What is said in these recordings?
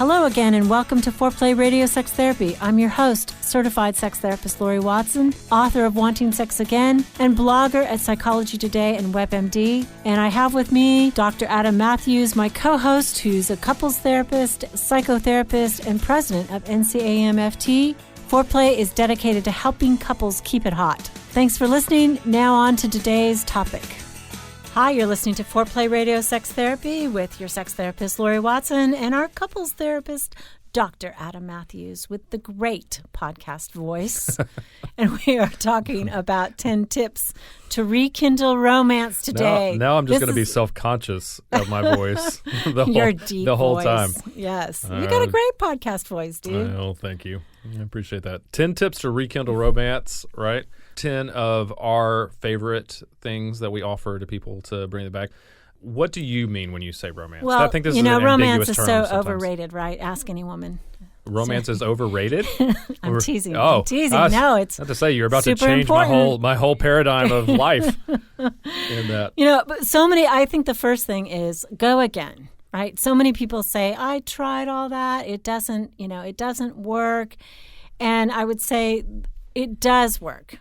Hello again, and welcome to Foreplay Radio Sex Therapy. I'm your host, certified sex therapist Lori Watson, author of Wanting Sex Again, and blogger at Psychology Today and WebMD. And I have with me Dr. Adam Matthews, my co-host, who's a couples therapist, psychotherapist, and president of NCAMFT. Foreplay is dedicated to helping couples keep it hot. Thanks for listening. Now on to today's topic. Hi, you're listening to Foreplay Radio Sex Therapy with your sex therapist, Lori Watson, and our couples therapist, Dr. Adam Matthews, with the great podcast voice. And we are talking about 10 tips to rekindle romance today. Now I'm just going to be self-conscious of my voice the whole voice. Time. Yes. You got a great podcast voice, dude. Oh, thank you. I appreciate that. 10 tips to rekindle romance, right? 10 of our favorite things that we offer to people to bring it back. What do you mean when you say romance? Well, I think this is an romance ambiguous is term so sometimes. Overrated, right? Ask any woman. Romance is overrated? I'm teasing. Oh, I'm teasing. No, it's I have to say, you're about to super change important. my whole paradigm of life in that. But I think the first thing is go again, right? So many people say, I tried all that. It doesn't work. And I would say it does work.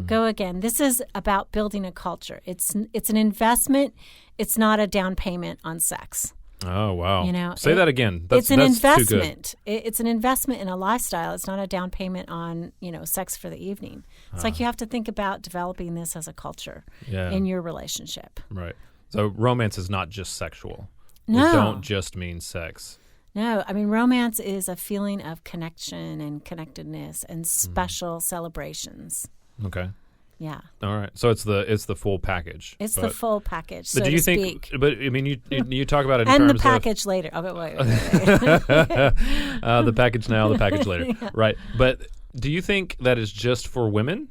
Go again. This is about building a culture. It's an investment. It's not a down payment on sex. Oh, wow. Say that again. It's an investment. Too good. It's an investment in a lifestyle. It's not a down payment on, sex for the evening. It's like you have to think about developing this as a culture in your relationship. Right. So romance is not just sexual. No. We don't just mean sex. No, I mean, romance is a feeling of connection and connectedness and special celebrations. Okay. Yeah. All right. So it's the full package. It's the full package, so but do you to think? speak. But I mean, you talk about it in and terms the package later. Oh, but wait. The package now, the package later. Yeah. Right. But do you think that is just for women?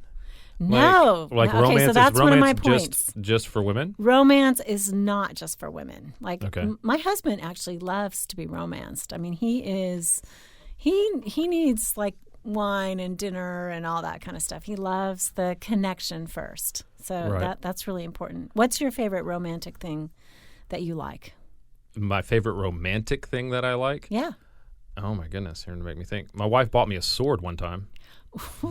No. Like no. romance so that's is one of romance my points. just for women? Romance is not just for women. Like my husband actually loves to be romanced. I mean, he needs like wine and dinner and all that kind of stuff. He loves the connection first. So that's really important. What's your favorite romantic thing that you like? My favorite romantic thing that I like? Yeah. Oh my goodness, here to make me think. My wife bought me a sword one time.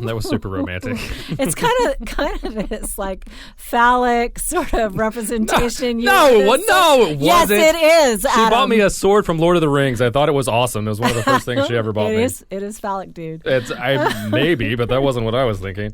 That was super romantic. It's kind of this like phallic sort of representation. No, it wasn't. Yes, it is. She Adam. bought me a sword from Lord of the Rings. I thought it was awesome. It was one of the first things she ever bought me. It is phallic, dude. Maybe, but that wasn't what I was thinking.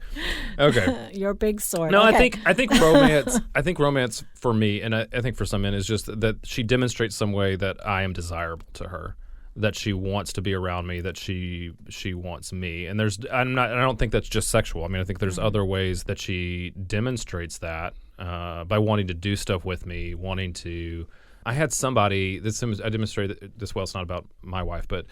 Okay, your big sword. No, okay. I think romance. I think romance for me, and I think for some men, is just that she demonstrates some way that I am desirable to her. That she wants to be around me, that she wants me, and I don't think that's just sexual. I mean, I think there's other ways that she demonstrates that by wanting to do stuff with me, wanting to. I had somebody. I demonstrated this. Well, it's not about my wife, but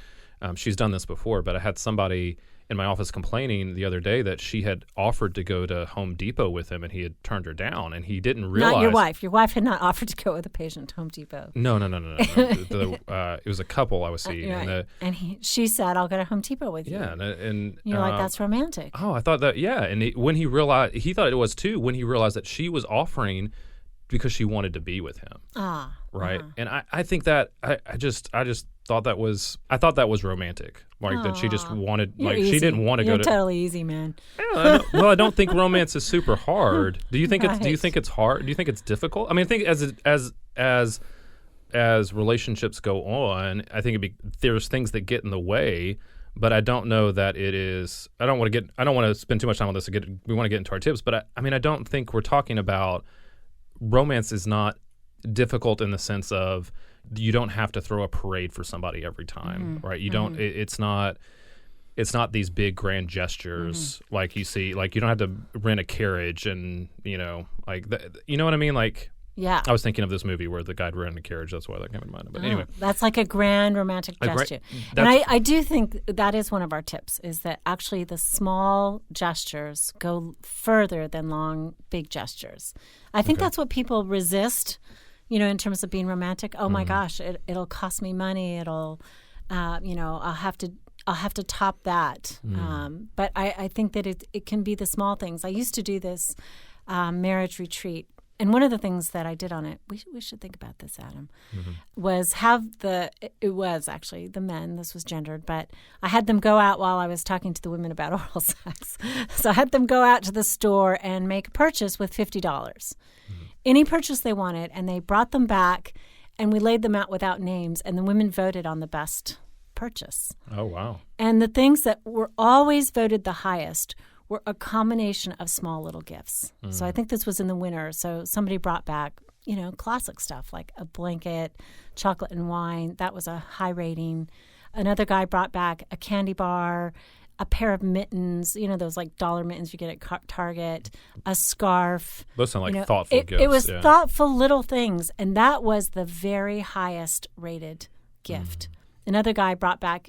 she's done this before. But I had somebody in my office complaining the other day that she had offered to go to Home Depot with him, and he had turned her down, and he didn't realize. Not your wife. Your wife had not offered to go with a patient to Home Depot. No. It was a couple I was seeing. Right. She said, "I'll go to Home Depot with you." Yeah, and you're like, "That's romantic." Oh, I thought that. Yeah, and when he realized, he thought it was too. When he realized that she was offering because she wanted to be with him. Right. And I think that I just thought that was romantic. Like that she just wanted, You're like easy. she didn't want to You're go to. Totally easy, man. Well, I don't think romance is super hard. Do you think Right. do you think it's hard? Do you think it's difficult? I mean, I think as relationships go on, I think there's things that get in the way. But I don't know that it is. I don't want to spend too much time on this. We want to get into our tips. But I don't think we're talking about romance is not difficult in the sense of you don't have to throw a parade for somebody every time, right? You don't. It's not these big grand gestures like you see. Like you don't have to rent a carriage and you know what I mean. Like yeah, I was thinking of this movie where the guy rented a carriage. That's why that came to mind. But anyway, that's like a grand romantic gesture. And I do think that is one of our tips. Is that actually the small gestures go further than long big gestures. I think that's what people resist. In terms of being romantic. Oh my gosh, it'll cost me money. It'll, I'll have to top that. But I think that it can be the small things. I used to do this marriage retreat, And one of the things that I did on it, we should think about this, Adam, was it was actually the men, this was gendered, but I had them go out while I was talking to the women about oral sex. So I had them go out to the store and make a purchase with $50. Any purchase they wanted, and they brought them back, and we laid them out without names, and the women voted on the best purchase. Oh, wow. And the things that were always voted the highest were a combination of small little gifts. So I think this was in the winter. So somebody brought back, classic stuff like a blanket, chocolate and wine. That was a high rating. Another guy brought back a candy bar, a pair of mittens, those like dollar mittens you get at Target, a scarf. Those sound like thoughtful gifts. It was thoughtful little things. And that was the very highest rated gift. Another guy brought back,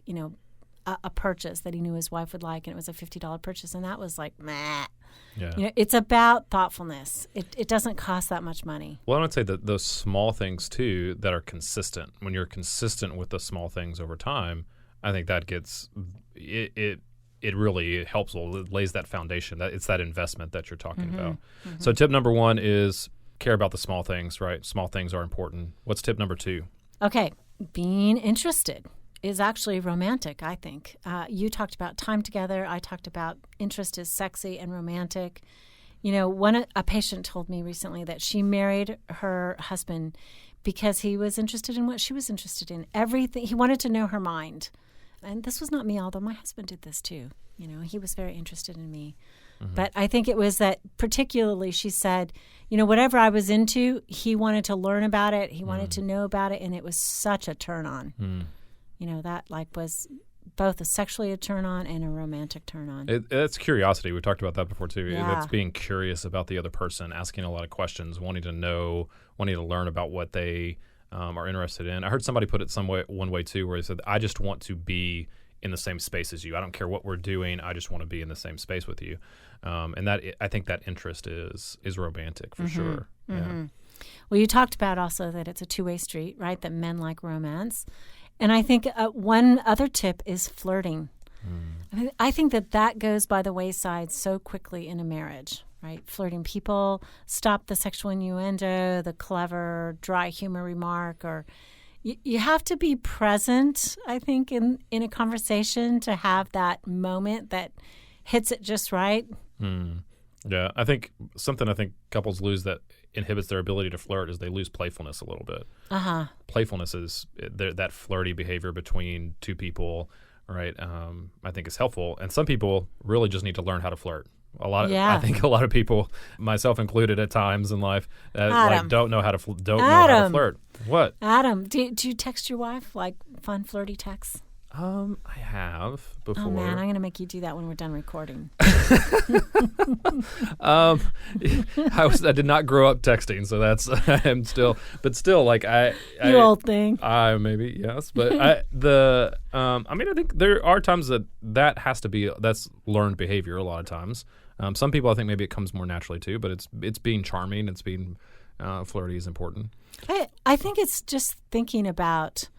a purchase that he knew his wife would like, and it was a $50 purchase, and that was like, meh. Yeah. It's about thoughtfulness. It doesn't cost that much money. Well, I would say that those small things, too, that are consistent. When you're consistent with the small things over time, I think that gets it really helps. It lays that foundation. It's that investment that you're talking about. So tip number 1 is care about the small things, right? Small things are important. What's tip number 2? Okay. Being interested is actually romantic, I think. You talked about time together. I talked about interest is sexy and romantic. A patient told me recently that she married her husband because he was interested in what she was interested in. Everything. He wanted to know her mind. And this was not me, although my husband did this too. He was very interested in me. But I think it was that particularly she said, whatever I was into, he wanted to learn about it. He wanted to know about it. And it was such a turn on. That was both a sexually a turn on and a romantic turn on. It's curiosity. We talked about that before too. Yeah. That's being curious about the other person, asking a lot of questions, wanting to know, wanting to learn about what they are interested in. I heard somebody put it one way too, where he said, I just want to be in the same space as you. I don't care what we're doing. I just want to be in the same space with you. And I think that interest is romantic for sure. Yeah. Well, you talked about also that it's a two-way street, right? That men like romance. And I think one other tip is flirting. I think that goes by the wayside so quickly in a marriage, right? Flirting. People stop the sexual innuendo, the clever, dry humor remark, or you have to be present, I think, in a conversation to have that moment that hits it just right. Yeah, I think couples lose that inhibits their ability to flirt is they lose playfulness a little bit. Playfulness is that flirty behavior between two people, right? I think is helpful, and some people really just need to learn how to flirt. I think a lot of people, myself included, at times in life, don't know how to flirt. What? Adam, do you text your wife like fun flirty texts? I have before. Oh man, I'm going to make you do that when we're done recording. I did not grow up texting, so I am still, but still, like you old thing. Maybe yes, but I think there are times that has to be that's learned behavior. A lot of times, some people I think maybe it comes more naturally too, but it's being charming, it's being flirty is important. I think it's just thinking about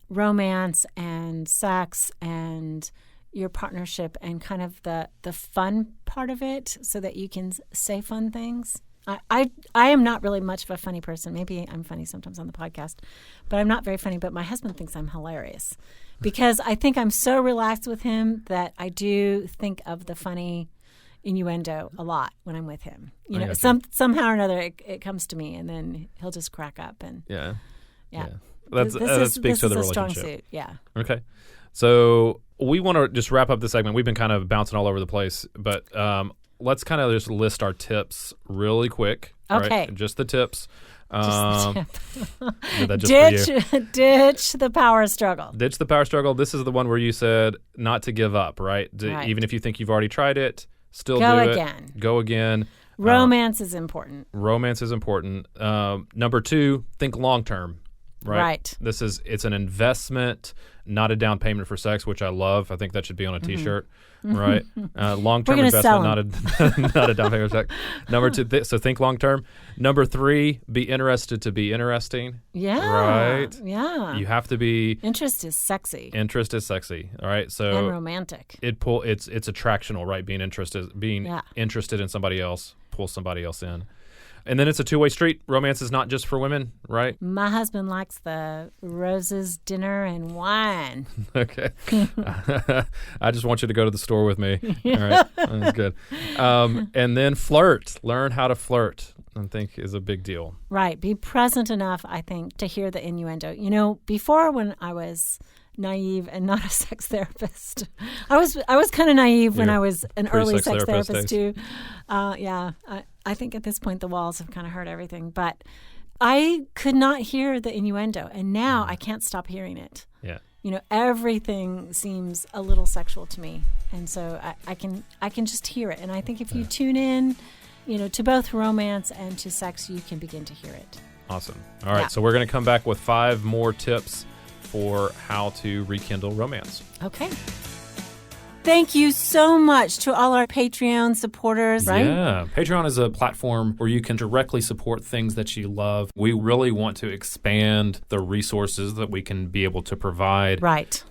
romance and sex and your partnership and kind of the fun part of it so that you can say fun things. I am not really much of a funny person. Maybe I'm funny sometimes on the podcast, but I'm not very funny. But my husband thinks I'm hilarious because I think I'm so relaxed with him that I do think of the funny innuendo a lot when I'm with him. Somehow or another it comes to me and then he'll just crack up and yeah. That speaks to the relationship. Strong suit. Yeah. Okay. So we want to just wrap up the segment. We've been kind of bouncing all over the place, but let's kind of just list our tips really quick. Okay. Right? Just the tips. Ditch the power struggle. Ditch the power struggle. This is the one where you said not to give up, right? Even if you think you've already tried it, still do it. Go again. Romance is important. Number 2, think long term. Right. It's an investment, not a down payment for sex, which I love. I think that should be on a T-shirt, right? Long-term investment, not a down payment for sex. Number 2, so think long-term. Number 3, be interested to be interesting. Yeah. Right? Yeah. You have to be... Interest is sexy. All right? So and romantic. It's attractional, right? Being interested in somebody else, pull somebody else in. And then it's a two-way street. Romance is not just for women, right? My husband likes the roses, dinner, and wine. Okay. I just want you to go to the store with me. All right. That's good. And then flirt. Learn how to flirt, I think, is a big deal. Right. Be present enough, I think, to hear the innuendo. You know, before, when I was naive and not a sex therapist, I was kind of naive when I was an early sex therapist too. I think at this point the walls have kind of heard everything, but I could not hear the innuendo, and now I can't stop hearing it. Yeah. You know, everything seems a little sexual to me, and so I can just hear it. And I think if you tune in, you know, to both romance and to sex, you can begin to hear it. Awesome. All right, so we're going to come back with 5 more tips for how to rekindle romance. Okay. Thank you so much to all our Patreon supporters, right? Yeah. Patreon is a platform where you can directly support things that you love. We really want to expand the resources that we can be able to provide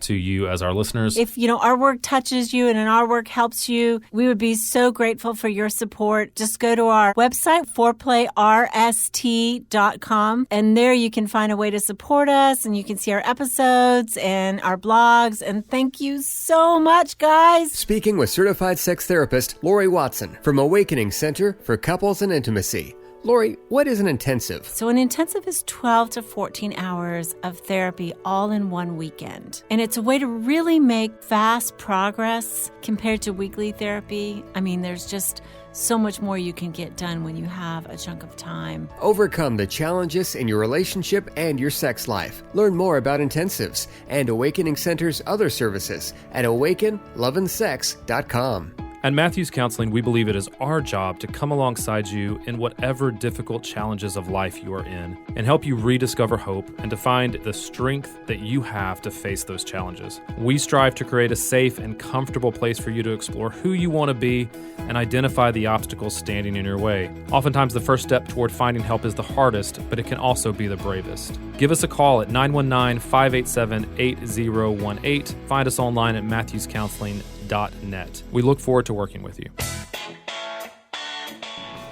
to you as our listeners. If, you know, our work touches you and our work helps you, we would be so grateful for your support. Just go to our website, foreplayrst.com, and there you can find a way to support us, and you can see our episodes and our blogs. And thank you so much, guys. Speaking with certified sex therapist Lori Watson from Awakening Center for Couples and Intimacy. Lori, what is an intensive? So an intensive is 12 to 14 hours of therapy all in one weekend. And it's a way to really make fast progress compared to weekly therapy. I mean, there's just so much more you can get done when you have a chunk of time. Overcome the challenges in your relationship and your sex life. Learn more about intensives and Awakening Center's other services at awakenloveandsex.com. At Matthews Counseling, we believe it is our job to come alongside you in whatever difficult challenges of life you are in and help you rediscover hope and to find the strength that you have to face those challenges. We strive to create a safe and comfortable place for you to explore who you want to be and identify the obstacles standing in your way. Oftentimes, the first step toward finding help is the hardest, but it can also be the bravest. Give us a call at 919-587-8018. Find us online at matthewscounseling.net. We look forward to working with you.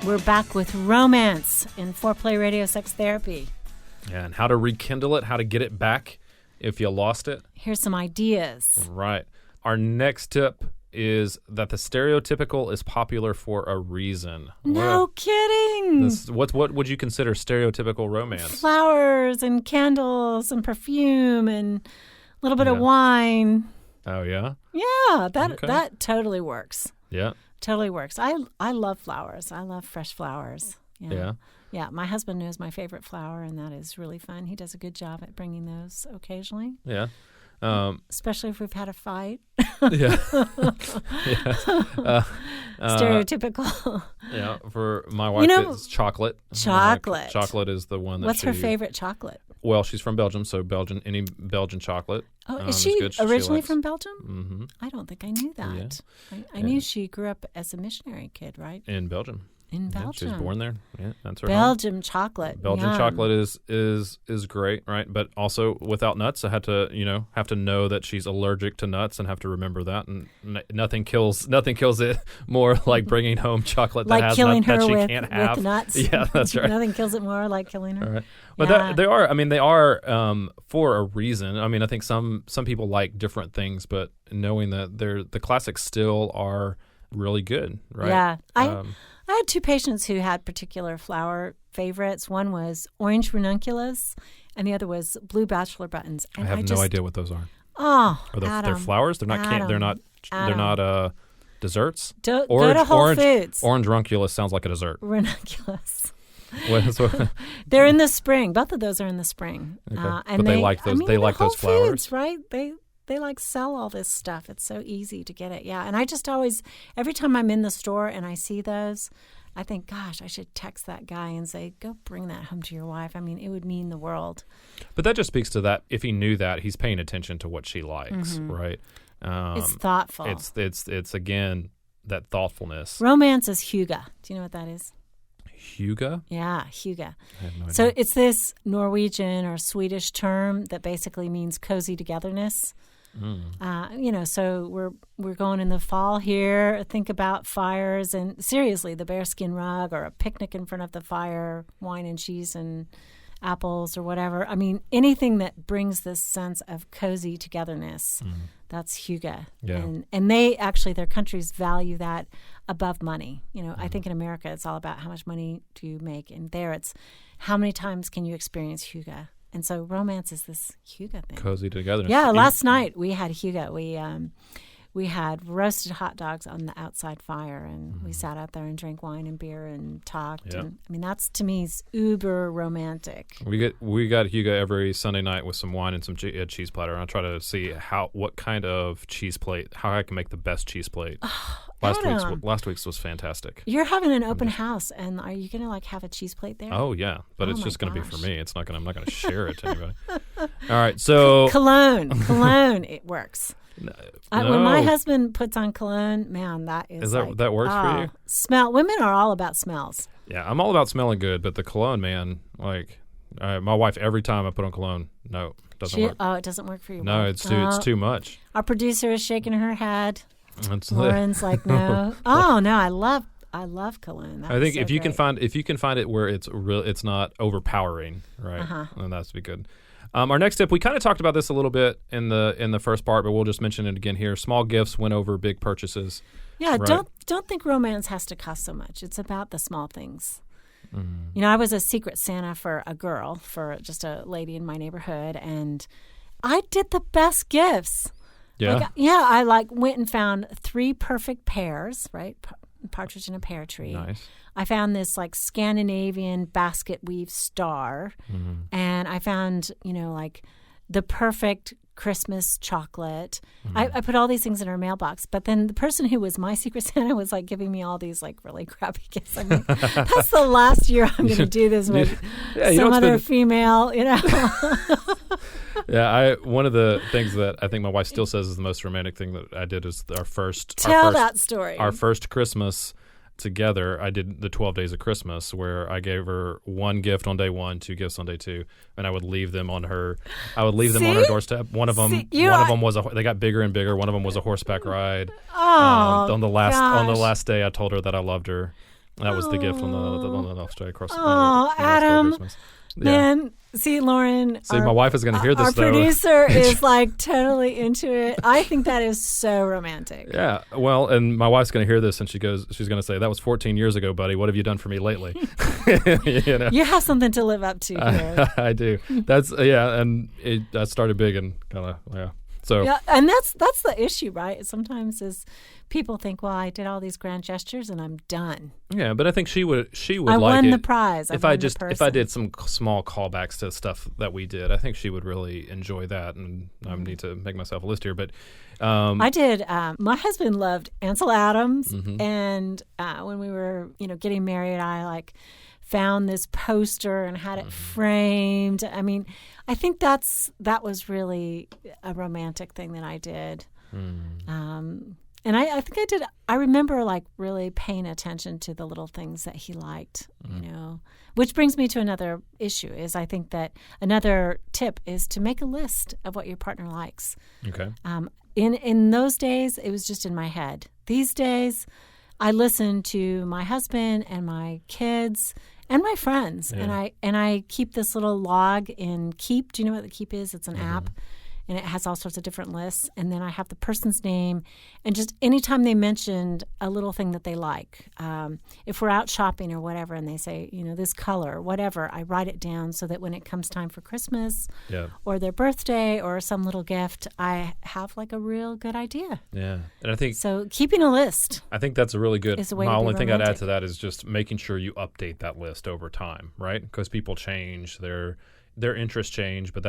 We're back with romance in Foreplay Radio Sex Therapy. Yeah, and how to rekindle it, how to get it back if you lost it. Here's some ideas. Right. Our next tip is that the stereotypical is popular for a reason. No kidding. What would you consider stereotypical romance? Flowers and candles and perfume and a little bit of wine. Oh, yeah? Yeah, that totally works. Yeah. Totally works. I love flowers. I love fresh flowers. Yeah. Yeah, my husband knows my favorite flower, and that is really fun. He does a good job at bringing those occasionally. Yeah. Especially if we've had a fight. Yeah. Stereotypical. Yeah, for my wife, it's chocolate. Chocolate. Chocolate is the one that What's her favorite chocolate? Well, she's from Belgium, so any Belgian chocolate. Oh, is she originally from Belgium? Mm-hmm. I don't think I knew that. Yeah. I knew she grew up as a missionary kid, right? In Belgium. In Belgium. She was born there. Yeah, that's her Belgium home. chocolate. Belgian chocolate is great, right? But also without nuts, I had to know that she's allergic to nuts and have to remember that. And nothing kills it more like bringing home chocolate that has nuts that she can't have. With nuts. Yeah, that's right. Nothing kills it more like killing her. All right. But they are for a reason. I mean, I think some people like different things, but knowing that the classics still are really good, right? Yeah. I had 2 patients who had particular flower favorites. One was orange ranunculus, and the other was blue bachelor buttons. And I have no idea what those are. Oh, they're flowers. They're not. They're not desserts. Go to Whole Foods. Orange ranunculus sounds like a dessert. Ranunculus. They're in the spring. Both of those are in the spring. Okay. But they like those. They like those flowers, Foods, right? They like sell all this stuff. It's so easy to get it. Yeah. And I just always, every time I'm in the store and I see those, I think, gosh, I should text that guy and say, go bring that home to your wife. I mean, it would mean the world. But that just speaks to that. If he knew that, he's paying attention to what she likes, right? It's thoughtful. It's again, that thoughtfulness. Romance is hygge. Do you know what that is? Hygge? Yeah, hygge. I have no idea. So it's this Norwegian or Swedish term that basically means cozy togetherness. So we're going in the fall here. Think about fires and seriously, the bearskin rug or a picnic in front of the fire, wine and cheese and apples or whatever. I mean, anything that brings this sense of cozy togetherness. That's hygge. Yeah. And they actually, their countries value that above money. I think in America it's all about how much money do you make, and there it's how many times can you experience hygge. And so romance is this hygge thing. Cozy togetherness. Yeah, last night we had hygge. We had roasted hot dogs on the outside fire, and we sat out there and drank wine and beer and talked. Yeah. And I mean, that's to me is uber romantic. We got hygge every Sunday night with some wine and some cheese platter. And I try to see what kind of cheese plate, how I can make the best cheese plate. Last week's was fantastic. You're having an open house, and are you going to have a cheese plate there? Oh yeah, but it's my just going to be gosh. for me. I'm not going to share it to anybody. All right, so Cologne, it works. No. When my husband puts on cologne, man, that is that works for you? Smell. Women are all about smells. Yeah, I'm all about smelling good, but the cologne, man, my wife, every time I put on cologne, no, doesn't work. Oh, it doesn't work for you. No, it's too much. Our producer is shaking her head. It's Lauren's like, no. Oh no, I love cologne. I think if you can find it where it's not overpowering, right? Then that's be good. Our next tip, we kind of talked about this a little bit in the first part, but we'll just mention it again here. Small gifts win over big purchases. Yeah, right? don't think romance has to cost so much. It's about the small things. I was a secret Santa for a girl, for just a lady in my neighborhood, and I did the best gifts. Yeah. I went and found 3 perfect pears, right? Partridge in a pear tree. Nice. I found this Scandinavian basket weave star, and I found the perfect Christmas chocolate. I put all these things in her mailbox, but then the person who was my secret Santa was giving me all these really crappy gifts. I mean, that's the last year I'm going to do this with some other female. Yeah, one of the things that I think my wife still says is the most romantic thing that I did is our first that story. Our first Christmas together, I did the 12 days of Christmas, where I gave her 1 gift on day 1, 2 gifts on day 2, and I would leave them on her. I would leave them on her doorstep. One of them was they got bigger and bigger. One of them was a horseback ride. On the last day, I told her that I loved her. That was the gift on the last day across. Adam. Christmas. Yeah. Man, see, Lauren. My wife is going to hear this, our though. Our producer is totally into it. I think that is so romantic. Yeah. Well, and my wife's going to hear this, and she's going to say, "That was 14 years ago, buddy. What have you done for me lately?" You have something to live up to here. I do. That's and that started big and kind of So and that's the issue, right? Sometimes is people think, well, I did all these grand gestures and I'm done. Yeah, but I think she would I like won it the prize. if I did some small callbacks to stuff that we did. I think she would really enjoy that, and I need to make myself a list here. But I did. My husband loved Ansel Adams, and when we were getting married, I found this poster and had it framed. I mean, I think that was really a romantic thing that I did. And I think I remember really paying attention to the little things that he liked, which brings me to another issue is I think that another tip is to make a list of what your partner likes. Okay. In those days, it was just in my head. These days, I listen to my husband and my kids and my friends, and I keep this little log in Keep. Do you know what the Keep is? It's an app, and it has all sorts of different lists. And then I have the person's name, and just anytime they mentioned a little thing that they like, if we're out shopping or whatever, and they say, this color, whatever, I write it down so that when it comes time for Christmas or their birthday or some little gift, I have a real good idea. Yeah, and I think so. Keeping a list. I think that's a really good. My only thing I'd add to that is just making sure you update that list over time, right? Because people change, their interests change, but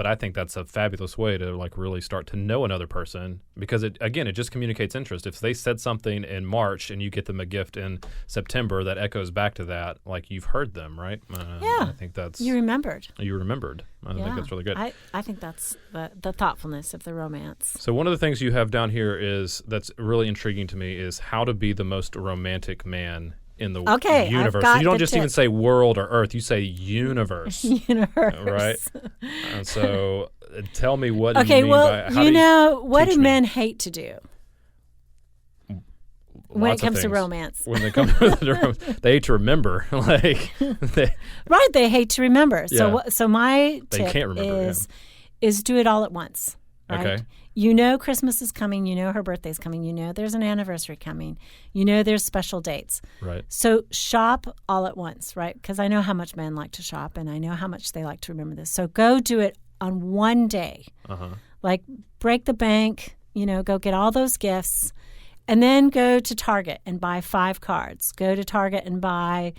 I think that's a fabulous way to really start to know another person, because it just communicates interest. If they said something in March and you get them a gift in September that echoes back to that, you've heard them, right? I think that's you remembered. I think that's really good. I think that's the thoughtfulness of the romance. So one of the things you have down here that's really intriguing to me is how to be the most romantic man in the universe. So you don't just even say world or earth, you say universe. Universe. Right? And so Tell me what Okay, you mean well, by, you know, what do teach me. men hate to do when Lots it of comes to things. romance? When they come to the romance, they hate to remember. Right, they hate to remember. Yeah. So my They tip can't remember, is do it all at once. Right? Okay. You know Christmas is coming. You know her birthday's coming. You know there's an anniversary coming. You know there's special dates. Right. So shop all at once, right? Because I know how much men like to shop, and I know how much they like to remember this. So go do it on one day. Like break the bank, go get all those gifts, and then go to Target and buy 5 cards. Go to Target and buy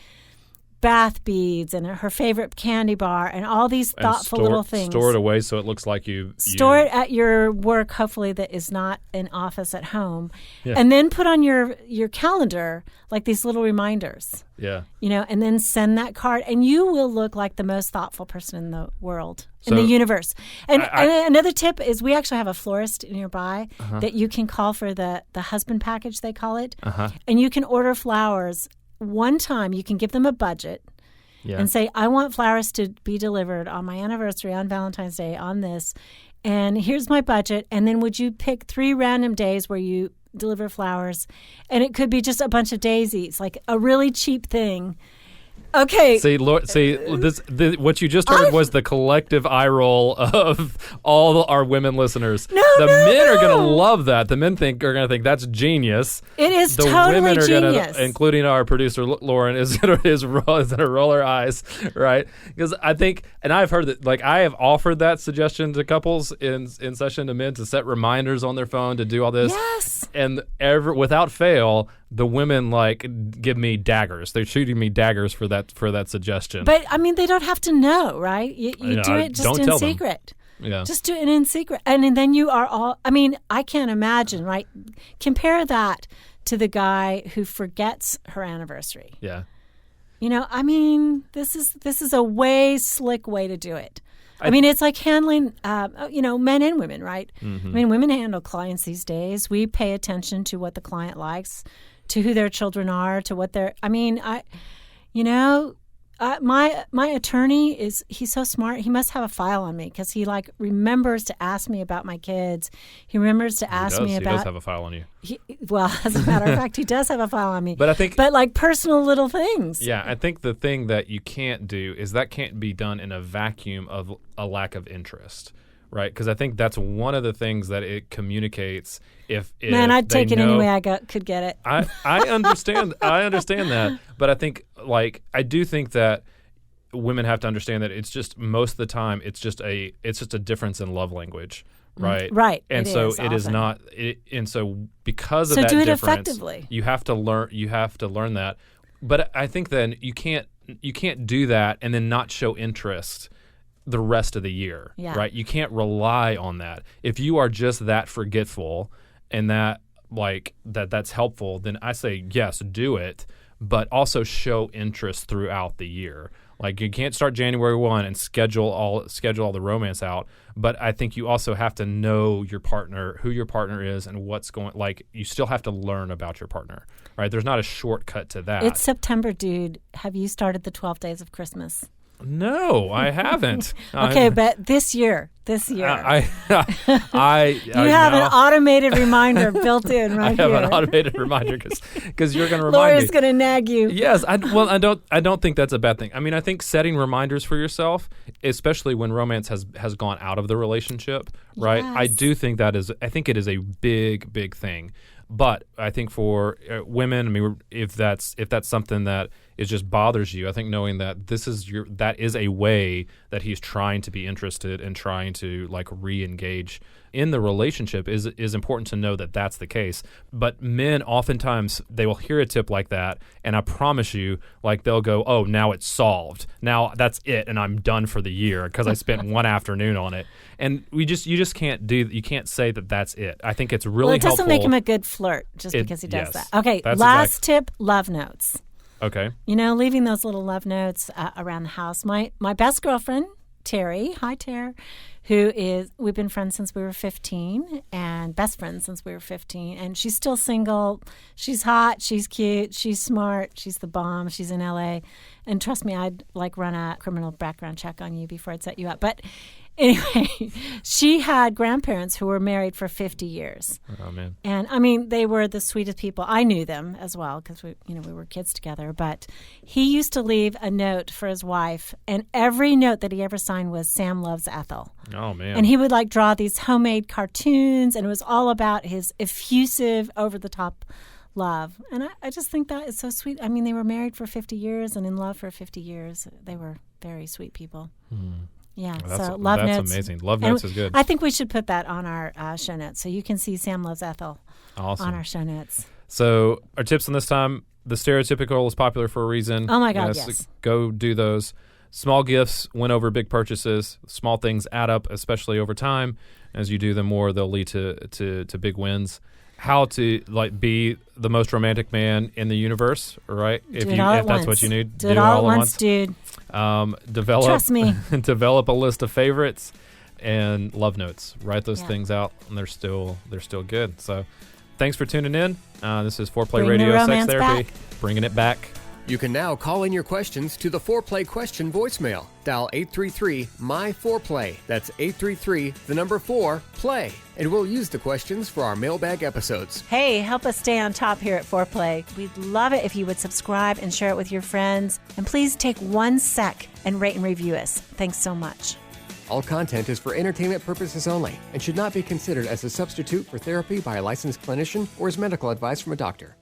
bath beads and her favorite candy bar and all these thoughtful little things. Store it away so it looks like you store it at your work, hopefully that is not an office at home. Yeah. And then put on your calendar like these little reminders. Yeah. And then send that card, and you will look like the most thoughtful person in the world, in the universe. And, and another tip is we actually have a florist nearby that you can call for the husband package, they call it. And you can order flowers one time. You can give them a budget and say, I want flowers to be delivered on my anniversary, on Valentine's Day, on this. And here's my budget. And then would you pick 3 random days where you deliver flowers? And it could be just a bunch of daisies, like a really cheap thing. Okay. See, what you just heard was the collective eye roll of all our women listeners. Men are going to love that. The men are going to think that's genius. It is the totally women are genius. Gonna, including our producer Lauren, is going to roll her eyes, right? Because I think, and I've heard that, like I have offered that suggestion to couples in session to men to set reminders on their phone to do all this. Yes. And without fail, the women give me daggers. They're shooting me daggers for that suggestion. But I mean, they don't have to know, right? You do it just in secret. Yeah. Just do it in secret. And then you are all, I mean, I can't imagine, right? Compare that to the guy who forgets her anniversary. Yeah. I mean, this is a slick way to do it. I mean, it's like handling, men and women, right? Mm-hmm. I mean, women handle clients these days. We pay attention to what the client likes, to who their children are, to what they're, my attorney he's so smart. He must have a file on me because he remembers to ask me about my kids. He remembers to ask me about. He does have a file on you. As a matter of fact, he does have a file on me. But I think, personal little things. Yeah, I think the thing that you can't do is that can't be done in a vacuum of a lack of interest. Right, because I think that's one of the things that it communicates. If I'd take it any way I could get it. I understand. I understand that, but I think I do think that women have to understand that it's just most of the time it's just a difference in love language, right? Right, and it is not. And so because of that difference, do it effectively. You have to learn. You have to learn that. But I think then you can't do that and then not show interest the rest of the year, right? You can't rely on that. If you are just that forgetful and that that's helpful, then I say yes, do it, but also show interest throughout the year. You can't start January 1 and schedule all the romance out, but I think you also have to know your partner, who your partner is, and what's going. You still have to learn about your partner, right? There's not a shortcut to that. It's September, dude. Have you started the 12 Days of Christmas? No, I haven't. Okay, but this year. You have an automated reminder built in right here. I have an automated reminder because you're going to remind me. Laura's going to nag you. Yes, I don't think that's a bad thing. I mean, I think setting reminders for yourself, especially when romance has gone out of the relationship, right? Yes. I do think I think it is a big thing. But I think for women, I mean, if that's something that it just bothers you, I think knowing that that is a way that he's trying to be interested and trying to re-engage in the relationship is important to know that that's the case. But men oftentimes they will hear a tip like that, and I promise you, they'll go, "Oh, now it's solved. Now that's it, and I'm done for the year because I spent one afternoon on it." And you just can't you can't say that that's it. I think it's really helpful. It doesn't make him a good flirt just because he does that. Okay, that's last tip: love notes. Okay. Leaving those little love notes around the house. My best girlfriend, Terry, hi Ter, we've been friends since we were 15 and best friends since we were 15, and she's still single. She's hot, she's cute, she's smart, she's the bomb, she's in LA. And trust me, I'd run a criminal background check on you before I'd set you up. But Anyway, she had grandparents who were married for 50 years. Oh, man. And I mean, they were the sweetest people. I knew them as well because we were kids together. But he used to leave a note for his wife, and every note that he ever signed was "Sam loves Ethel." Oh, man. And he would like draw these homemade cartoons, and it was all about his effusive, over-the-top love. And I just think that is so sweet. I mean, they were married for 50 years and in love for 50 years. They were very sweet people. Yeah, so Love Notes. That's amazing. Love Notes is good. I think we should put that on our show notes so you can see Sam Loves Ethel Awesome. on our show notes. So our tips on this time, the Stereotypical is popular for a reason. Oh, my God, yes. Go do those. Small gifts win over big purchases. Small things add up, especially over time. As you do them more, they'll lead to big wins. How to be the most romantic man in the universe, right? If that's what you need, do it all at once, dude. Trust me. Develop a list of favorites and love notes. Write those things out, and they're still good. So, thanks for tuning in. This is Foreplay Radio Sex Therapy, bringing it back. You can now call in your questions to the Foreplay question voicemail. Dial 833-MY-4PLAY. That's 833-4-PLAY. And we'll use the questions for our mailbag episodes. Hey, help us stay on top here at Foreplay. We'd love it if you would subscribe and share it with your friends. And please take 1 sec and rate and review us. Thanks so much. All content is for entertainment purposes only and should not be considered as a substitute for therapy by a licensed clinician or as medical advice from a doctor.